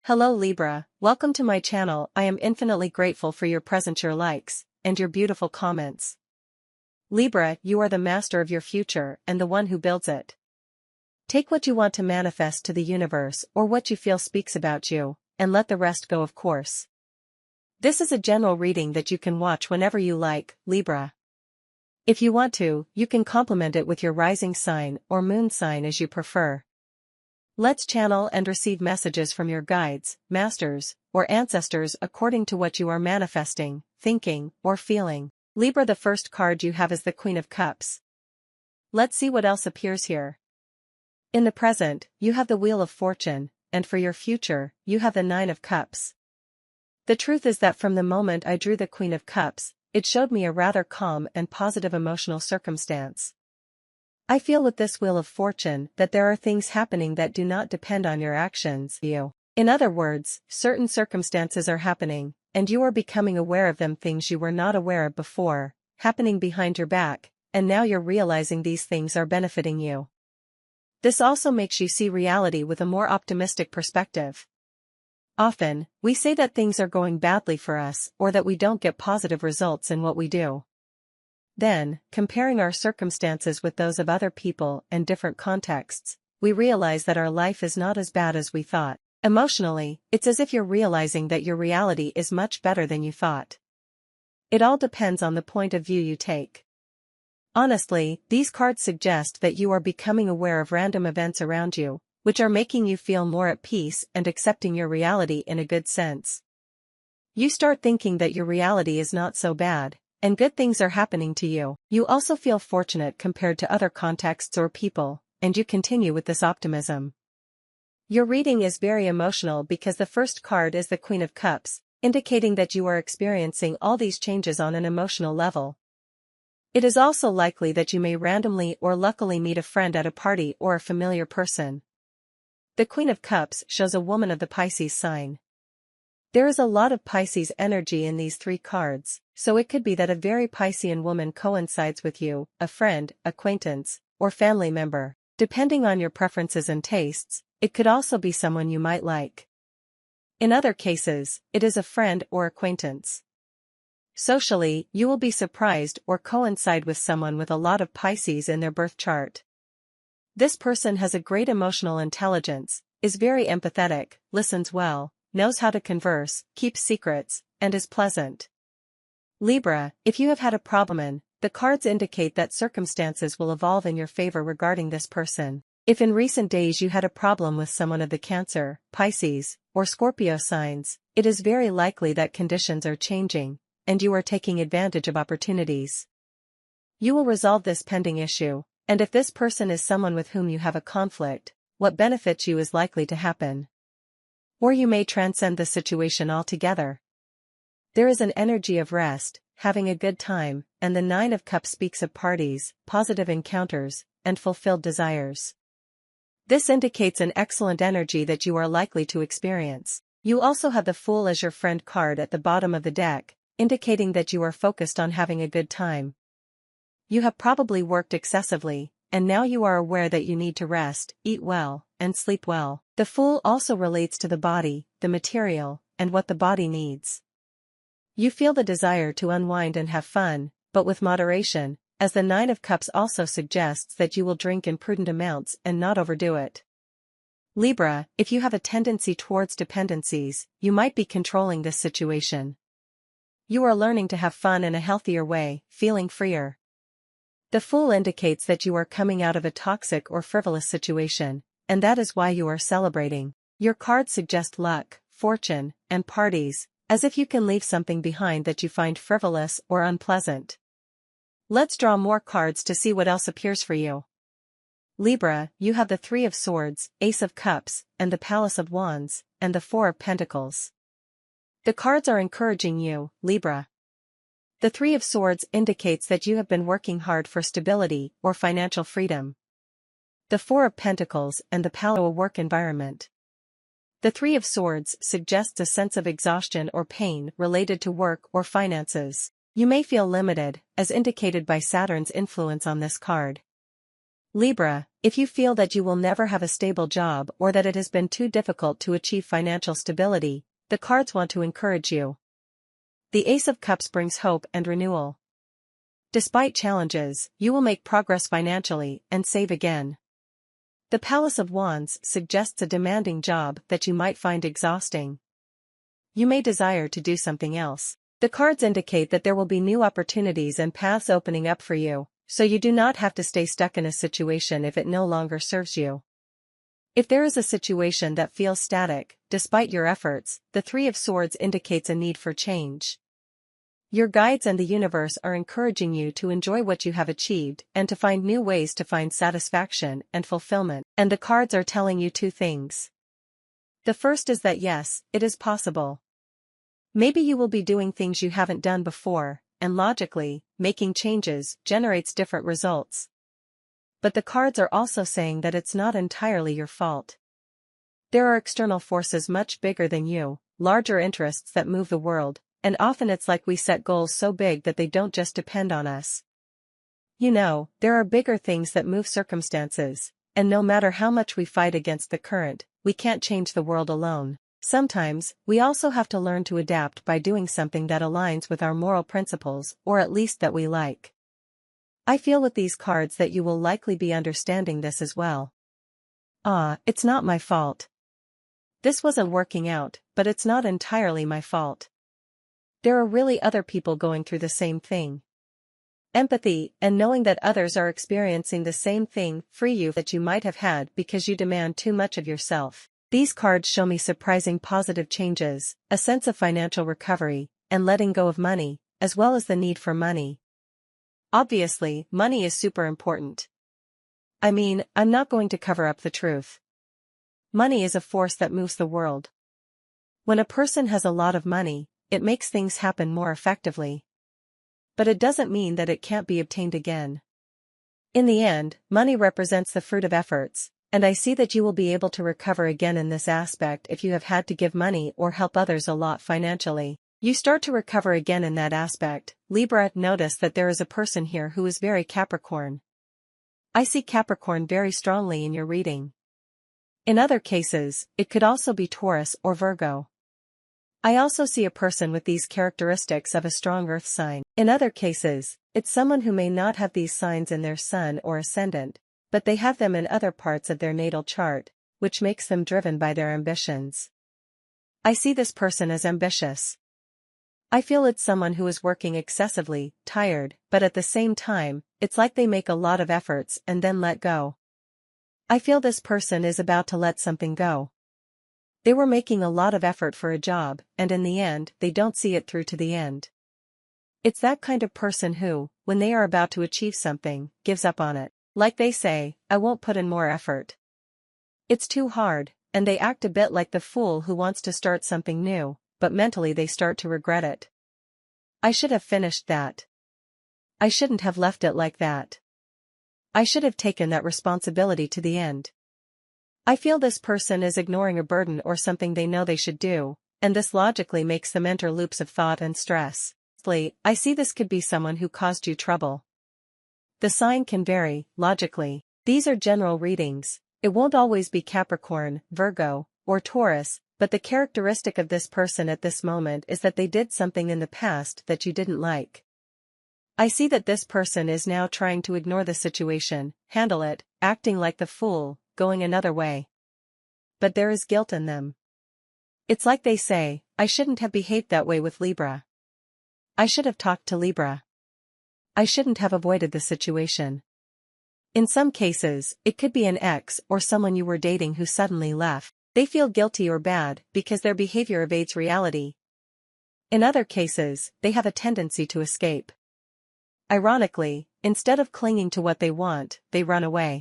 Hello Libra, welcome to my channel. I am infinitely grateful for your presence, your likes, and your beautiful comments. Libra, you are the master of your future and the one who builds it. Take what you want to manifest to the universe or what you feel speaks about you, and let the rest go, of course. This is a general reading that you can watch whenever you like, Libra. If you want to, you can complement it with your rising sign or moon sign as you prefer. Let's channel and receive messages from your guides, masters, or ancestors according to what you are manifesting, thinking, or feeling. Libra, the first card you have is the Queen of Cups. Let's see what else appears here. In the present, you have the Wheel of Fortune, and for your future, you have the Nine of Cups. The truth is that from the moment I drew the Queen of Cups, it showed me a rather calm and positive emotional circumstance. I feel with this Wheel of Fortune that there are things happening that do not depend on your actions. In other words, certain circumstances are happening, and you are becoming aware of them, things you were not aware of before, happening behind your back, and now you're realizing these things are benefiting you. This also makes you see reality with a more optimistic perspective. Often, we say that things are going badly for us or that we don't get positive results in what we do. Then, comparing our circumstances with those of other people and different contexts, we realize that our life is not as bad as we thought. Emotionally, it's as if you're realizing that your reality is much better than you thought. It all depends on the point of view you take. Honestly, these cards suggest that you are becoming aware of random events around you, which are making you feel more at peace and accepting your reality in a good sense. You start thinking that your reality is not so bad, and good things are happening to you. You also feel fortunate compared to other contexts or people, and you continue with this optimism. Your reading is very emotional because the first card is the Queen of Cups, indicating that you are experiencing all these changes on an emotional level. It is also likely that you may randomly or luckily meet a friend at a party or a familiar person. The Queen of Cups shows a woman of the Pisces sign. There is a lot of Pisces energy in these three cards, so it could be that a very Piscean woman coincides with you, a friend, acquaintance, or family member. Depending on your preferences and tastes, it could also be someone you might like. In other cases, it is a friend or acquaintance. Socially, you will be surprised or coincide with someone with a lot of Pisces in their birth chart. This person has a great emotional intelligence, is very empathetic, listens well, knows how to converse, keeps secrets, and is pleasant. Libra, if you have had a problem, the cards indicate that circumstances will evolve in your favor regarding this person. If in recent days you had a problem with someone of the Cancer, Pisces, or Scorpio signs, it is very likely that conditions are changing, and you are taking advantage of opportunities. You will resolve this pending issue, and if this person is someone with whom you have a conflict, what benefits you is likely to happen. Or you may transcend the situation altogether. There is an energy of rest, having a good time, and the Nine of Cups speaks of parties, positive encounters, and fulfilled desires. This indicates an excellent energy that you are likely to experience. You also have the Fool as your friend card at the bottom of the deck, indicating that you are focused on having a good time. You have probably worked excessively, and now you are aware that you need to rest, eat well, and sleep well. The Fool also relates to the body, the material, and what the body needs. You feel the desire to unwind and have fun, but with moderation, as the Nine of Cups also suggests that you will drink in prudent amounts and not overdo it. Libra, if you have a tendency towards dependencies, you might be controlling this situation. You are learning to have fun in a healthier way, feeling freer. The Fool indicates that you are coming out of a toxic or frivolous situation, and that is why you are celebrating. Your cards suggest luck, fortune, and parties, as if you can leave something behind that you find frivolous or unpleasant. Let's draw more cards to see what else appears for you. Libra, you have the Three of Swords, Ace of Cups, and the Palace of Wands, and the Four of Pentacles. The cards are encouraging you, Libra. The Three of Swords indicates that you have been working hard for stability or financial freedom. The Four of Pentacles and the Palace a work environment. The Three of Swords suggests a sense of exhaustion or pain related to work or finances. You may feel limited, as indicated by Saturn's influence on this card. Libra, if you feel that you will never have a stable job or that it has been too difficult to achieve financial stability, the cards want to encourage you. The Ace of Cups brings hope and renewal. Despite challenges, you will make progress financially and save again. The Palace of Wands suggests a demanding job that you might find exhausting. You may desire to do something else. The cards indicate that there will be new opportunities and paths opening up for you, so you do not have to stay stuck in a situation if it no longer serves you. If there is a situation that feels static, despite your efforts, the Three of Swords indicates a need for change. Your guides and the universe are encouraging you to enjoy what you have achieved and to find new ways to find satisfaction and fulfillment. And the cards are telling you two things. The first is that yes, it is possible. Maybe you will be doing things you haven't done before, and logically, making changes generates different results. But the cards are also saying that it's not entirely your fault. There are external forces much bigger than you, larger interests that move the world, and often it's like we set goals so big that they don't just depend on us. You know, there are bigger things that move circumstances, and no matter how much we fight against the current, we can't change the world alone. Sometimes, we also have to learn to adapt by doing something that aligns with our moral principles, or at least that we like. I feel with these cards that you will likely be understanding this as well. It's not my fault. This wasn't working out, but it's not entirely my fault. There are really other people going through the same thing. Empathy, and knowing that others are experiencing the same thing, free you that you might have had because you demand too much of yourself. These cards show me surprising positive changes, a sense of financial recovery, and letting go of money, as well as the need for money. Obviously, money is super important. I mean, I'm not going to cover up the truth. Money is a force that moves the world. When a person has a lot of money, it makes things happen more effectively. But it doesn't mean that it can't be obtained again. In the end, money represents the fruit of efforts, and I see that you will be able to recover again in this aspect if you have had to give money or help others a lot financially. You start to recover again in that aspect. Libra, notice that there is a person here who is very Capricorn. I see Capricorn very strongly in your reading. In other cases, it could also be Taurus or Virgo. I also see a person with these characteristics of a strong earth sign. In other cases, it's someone who may not have these signs in their sun or ascendant, but they have them in other parts of their natal chart, which makes them driven by their ambitions. I see this person as ambitious. I feel it's someone who is working excessively, tired, but at the same time, it's like they make a lot of efforts and then let go. I feel this person is about to let something go. They were making a lot of effort for a job, and in the end, they don't see it through to the end. It's that kind of person who, when they are about to achieve something, gives up on it. Like they say, I won't put in more effort. It's too hard, and they act a bit like the fool who wants to start something new, but mentally they start to regret it. I should have finished that. I shouldn't have left it like that. I should have taken that responsibility to the end. I feel this person is ignoring a burden or something they know they should do, and this logically makes them enter loops of thought and stress. I see this could be someone who caused you trouble. The sign can vary, logically. These are general readings. It won't always be Capricorn, Virgo, or Taurus, but the characteristic of this person at this moment is that they did something in the past that you didn't like. I see that this person is now trying to ignore the situation, handle it, acting like the fool, going another way. But there is guilt in them. It's like they say, I shouldn't have behaved that way with Libra. I should have talked to Libra. I shouldn't have avoided the situation. In some cases, it could be an ex or someone you were dating who suddenly left. They feel guilty or bad because their behavior evades reality. In other cases, they have a tendency to escape. Ironically, instead of clinging to what they want, they run away.